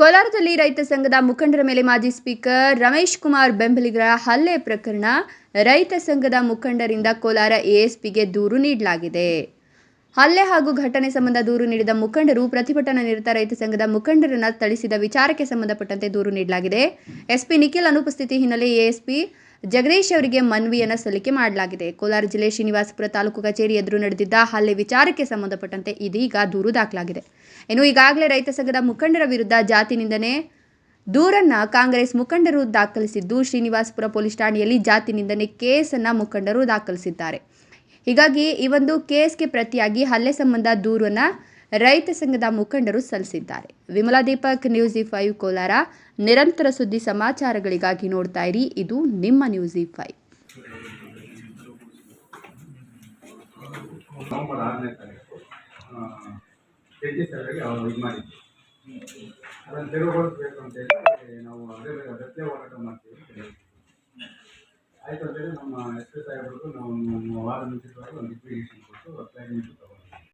ಕೋಲಾರದಲ್ಲಿ ರೈತ ಸಂಘದ ಮುಖಂಡರ ಮೇಲೆ ಮಾಜಿ ಸ್ಪೀಕರ್ ರಮೇಶ್ ಕುಮಾರ್ ಬೆಂಬಲಿಗರ ಹಲ್ಲೆ ಪ್ರಕರಣ. ರೈತ ಸಂಘದ ಮುಖಂಡರಿಂದ ಕೋಲಾರ ಎಎಸ್ಪಿಗೆ ದೂರು ನೀಡಲಾಗಿದೆ. ಹಲ್ಲೆ ಹಾಗೂ ಘಟನೆ ಸಂಬಂಧ ದೂರು ನೀಡಿದ ಮುಖಂಡರು ಪ್ರತಿಭಟನಾ ನಿರತ ರೈತ ಸಂಘದ ಮುಖಂಡರನ್ನು ಥಳಿಸಿದ ವಿಚಾರಕ್ಕೆ ಸಂಬಂಧಪಟ್ಟಂತೆ ದೂರು ನೀಡಲಾಗಿದೆ. ಎಸ್ಪಿ ನಿಖಿಲ್ ಅನುಪಸ್ಥಿತಿ ಹಿನ್ನೆಲೆ ಎಎಸ್ಪಿ ಜಗದೀಶ್ ಅವರಿಗೆ ಮನವಿಯನ್ನು ಸಲ್ಲಿಕೆ ಮಾಡಲಾಗಿದೆ. ಕೋಲಾರ ಜಿಲ್ಲೆ ಶ್ರೀನಿವಾಸಪುರ ತಾಲೂಕು ಕಚೇರಿ ಎದುರು ನಡೆದಿದ್ದ ಹಲ್ಲೆ ವಿಚಾರಕ್ಕೆ ಸಂಬಂಧಪಟ್ಟಂತೆ ಇದೀಗ ದೂರು ದಾಖಲಾಗಿದೆ. ಇನ್ನು ಈಗಾಗಲೇ ರೈತ ಸಂಘದ ಮುಖಂಡರ ವಿರುದ್ಧ ಜಾತಿ ನಿಂದನೆ ದೂರನ್ನ ಕಾಂಗ್ರೆಸ್ ಮುಖಂಡರು ದಾಖಲಿಸಿದ್ದು, ಶ್ರೀನಿವಾಸಪುರ ಪೊಲೀಸ್ ಠಾಣೆಯಲ್ಲಿ ಜಾತಿ ನಿಂದನೆ ಕೇಸನ್ನು ಮುಖಂಡರು ದಾಖಲಿಸಿದ್ದಾರೆ. ಹೀಗಾಗಿ ಈ ಒಂದು ಕೇಸ್ಗೆ ಪ್ರತಿಯಾಗಿ ಹಲ್ಲೆ ಸಂಬಂಧ ದೂರನ್ನು ರೈತ ಸಂಘದ ಮುಖಂಡರು ಸಲ್ಲಿಸಿದ್ದಾರೆ. Vimala Deepak, news E5 Kolar. ನಿರಂತರ ಸುದ್ದಿ ಸಮಾಚಾರಗಳಿಗಾಗಿ ನೋಡ್ತಾ ಇರಿ, ಇದು ನಿಮ್ಮ ನ್ಯೂಸ್ E5. ನವೆಂಬರ್ 6ನೇ ತಾರೀಕು ಕೆಜಿ ಸರ್ವೆಗೆ ಅವರು ಇದು ಮಾಡಿದ್ವಿ. ಅದನ್ನು ತೆರವುಗೊಳಿಸಬೇಕು ಅಂತೇಳಿ ನಾವು ಅದೇ ಹೋರಾಟ ಮಾಡ್ತೀವಿ. ಆಯಿತು ಅಂತೇಳಿ ನಮ್ಮ ಎಸ್ ಪಿ ಸಾಹೇಬ್ರಿಗೂ ನಾವು ವಾರ ಮುಂಚಿತವಾಗಿ ಒಂದು ಅಪ್ಲಿಕೇಶನ್ ಕೊಟ್ಟು ಅಪ್ಲೈಮೆಂಟ್